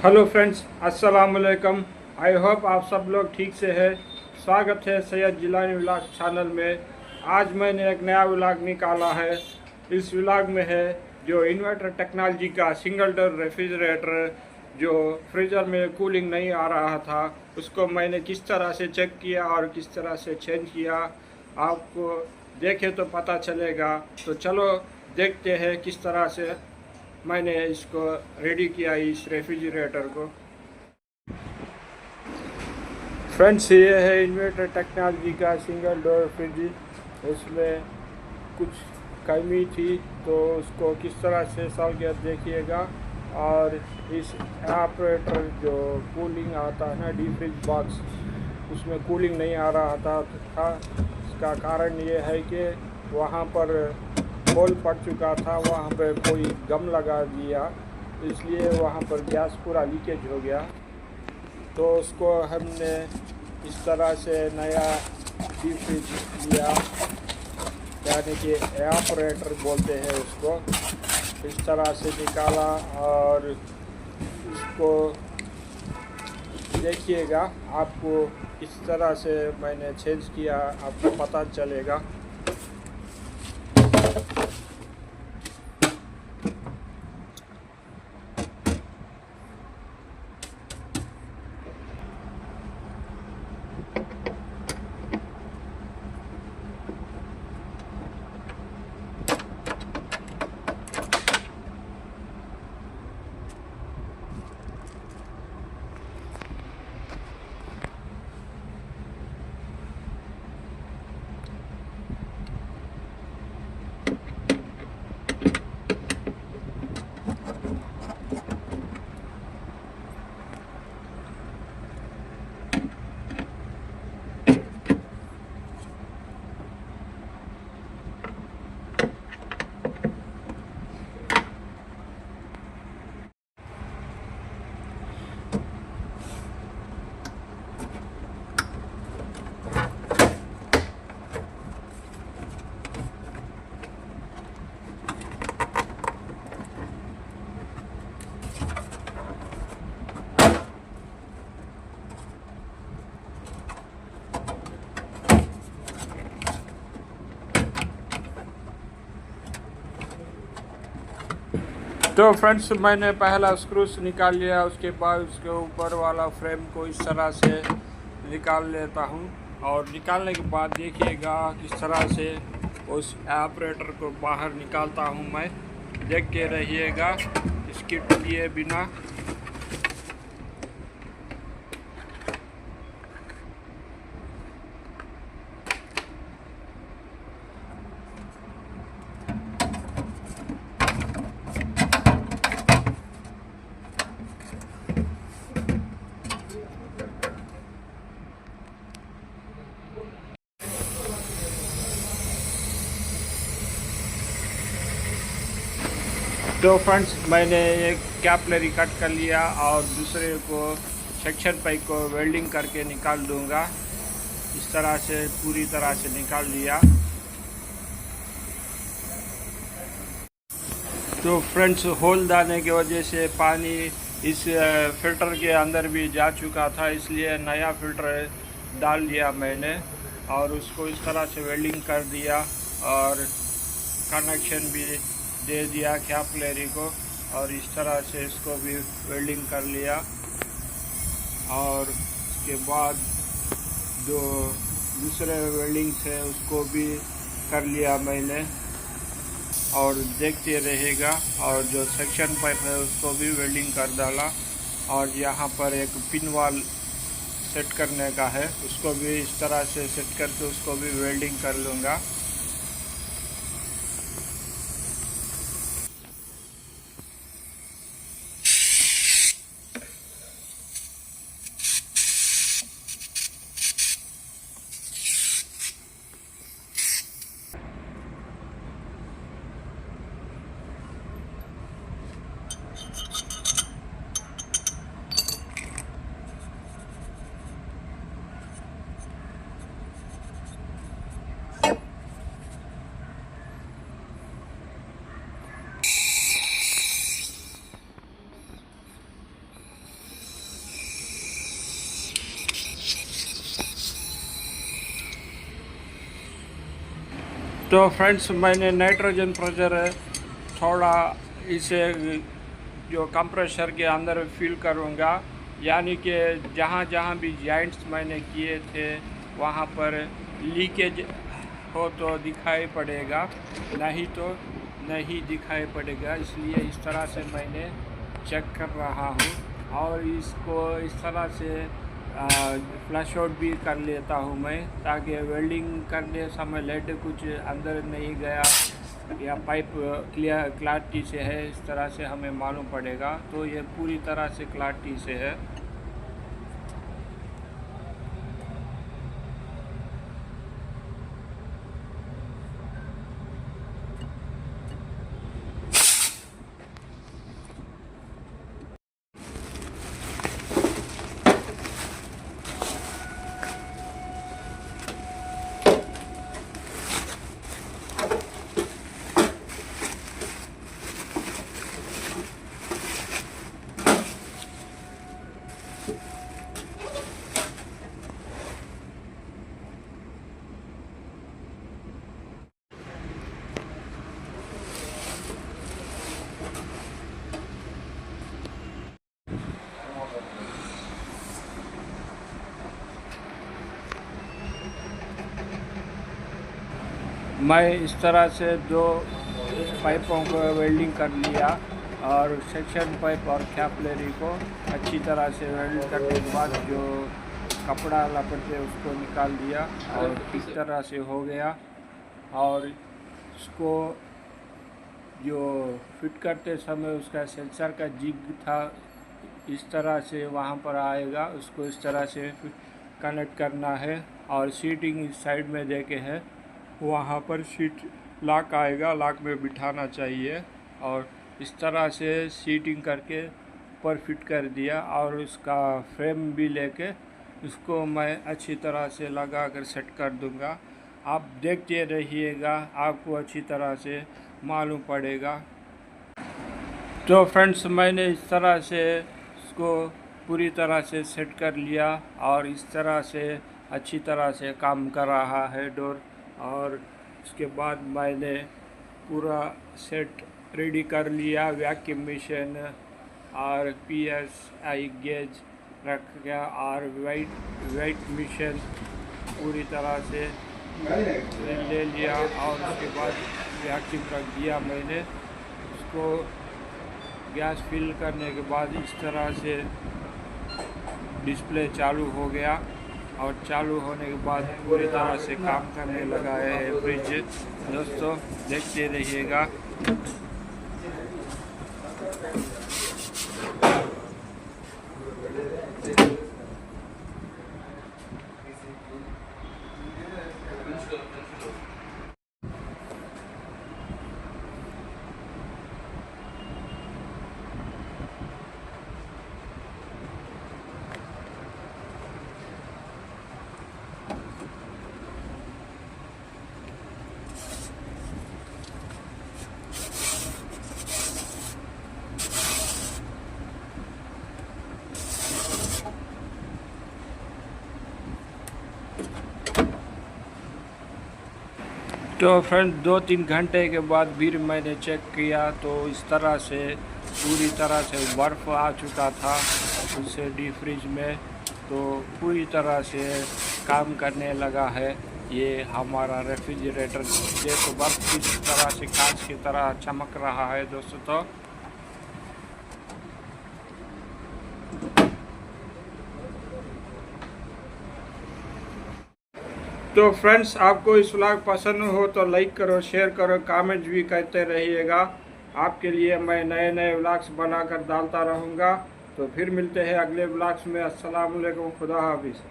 Hello friends, अस्सलाम वालेकुम। I hope आप सब लोग ठीक से हैं। स्वागत है सैयद जिलानी व्लॉग चैनल में। आज मैंने एक नया व्लॉग निकाला है। इस व्लॉग में है जो इन्वर्टर टेक्नोलॉजी का सिंगल डोर रेफ्रिजरेटर जो फ्रीज़र में कूलिंग नहीं आ रहा था, उसको मैंने किस तरह से चेक किया और किस तरह से चेंज किया, आपको देखे तो पता चलेगा। तो चलो देखते हैं किस तरह से मैंने इसको रेडी किया, इस रेफ्रिजरेटर को। फ्रेंड्स, ये है इन्वर्टर टेक्नोलॉजी का सिंगल डोर फ्रिज। इसमें कुछ कमी थी तो उसको किस तरह से सॉल्व किया देखिएगा। और इस ऑपरेटर जो कूलिंग आता है ना, डी फ्रिज बॉक्स, उसमें कूलिंग नहीं आ रहा था। इसका कारण ये है कि वहाँ पर होल पड़ चुका था, वहाँ पर कोई गम लगा दिया, इसलिए वहाँ पर गैस पूरा लीकेज हो गया। तो उसको हमने इस तरह से नया डीप फ्रिज लिया, यानी कि एवापोरेटर बोलते हैं उसको। इस तरह से निकाला और इसको देखिएगा, आपको किस तरह से मैंने चेंज किया आपको पता चलेगा। तो फ्रेंड्स, मैंने पहला स्क्रूस निकाल लिया, उसके बाद उसके ऊपर वाला फ्रेम को इस तरह से निकाल लेता हूँ। और निकालने के बाद देखिएगा किस तरह से उस ऑपरेटर को बाहर निकालता हूँ मैं। देख के रहिएगा स्किप किए बिना। तो फ्रेंड्स, मैंने एक कैपलरी कट कर लिया और दूसरे को सेक्शन पाइप को वेल्डिंग करके निकाल दूंगा। इस तरह से पूरी तरह से निकाल लिया। तो फ्रेंड्स, होल डालने की वजह से पानी इस फिल्टर के अंदर भी जा चुका था, इसलिए नया फिल्टर डाल दिया मैंने और उसको इस तरह से वेल्डिंग कर दिया और कनेक्शन भी दे दिया कैपलरी को। और इस तरह से इसको भी वेल्डिंग कर लिया। और उसके बाद जो दूसरे वेल्डिंग्स है उसको भी कर लिया मैंने, और देखते रहेगा। और जो सेक्शन पाइप है उसको भी वेल्डिंग कर डाला। और यहाँ पर एक पिन वाल सेट करने का है, उसको भी इस तरह से सेट करके उसको भी वेल्डिंग कर लूँगा। तो फ्रेंड्स मैंने नाइट्रोजन प्रेशर थोड़ा इसे जो कंप्रेसर के अंदर फिल करूँगा, यानी कि जहाँ जहाँ भी जॉइंट्स मैंने किए थे वहाँ पर लीकेज हो तो दिखाई पड़ेगा, नहीं तो नहीं दिखाई पड़ेगा। इसलिए इस तरह से मैंने चेक कर रहा हूँ और इसको इस तरह से फ्लैश आउट भी कर लेता हूँ मैं, ताकि वेल्डिंग करने समय लेड कुछ अंदर नहीं गया या पाइप क्लैरिटी से है, इस तरह से हमें मालूम पड़ेगा। तो ये पूरी तरह से क्लैरिटी से है। मैं इस तरह से 2 पाइपों को वेल्डिंग कर लिया और सेक्शन पाइप और कैपिलरी को अच्छी तरह से वेल्ड करने के बाद जो कपड़ा लपेटे उसको निकाल दिया और इस तरह से हो गया। और इसको जो फिट करते समय उसका सेंसर का जिग था, इस तरह से वहाँ पर आएगा, उसको इस तरह से कनेक्ट करना है। और सीटिंग इस साइड में देके है, वहाँ पर सीट लॉक आएगा, लॉक में बिठाना चाहिए। और इस तरह से सीटिंग करके ऊपर फिट कर दिया और उसका फ्रेम भी लेके उसको मैं अच्छी तरह से लगा कर सेट कर दूंगा। आप देखते रहिएगा, आपको अच्छी तरह से मालूम पड़ेगा। तो फ्रेंड्स मैंने इस तरह से इसको पूरी तरह से सेट कर लिया और इस तरह से अच्छी तरह से काम कर रहा है डोर। और उसके बाद मैंने पूरा सेट रेडी कर लिया, वैक्यूम मशीन और PSI गेज रख गया और वेट मशीन पूरी तरह से ले लिया। और उसके बाद वैक्यूम रख दिया मैंने। उसको गैस फिल करने के बाद इस तरह से डिस्प्ले चालू हो गया और चालू होने के बाद पूरी तरह से काम करने लगा है फ्रिज। दोस्तों देखते रहिएगा। तो फ्रेंड 2-3 घंटे के बाद फिर मैंने चेक किया तो इस तरह से पूरी तरह से बर्फ़ आ चुका था उसे डीप फ्रिज में। तो पूरी तरह से काम करने लगा है ये हमारा रेफ्रिजरेटर। देखो बर्फ़ की तरह से कांच की तरह चमक रहा है दोस्तों। तो फ्रेंड्स आपको इस व्लॉग पसंद हो तो लाइक करो, शेयर करो, कमेंट भी करते रहिएगा। आपके लिए मैं नए नए व्लॉग्स बनाकर डालता रहूँगा। तो फिर मिलते हैं अगले व्लॉग्स में। अस्सलाम वालेकुम, खुदा हाफिज़।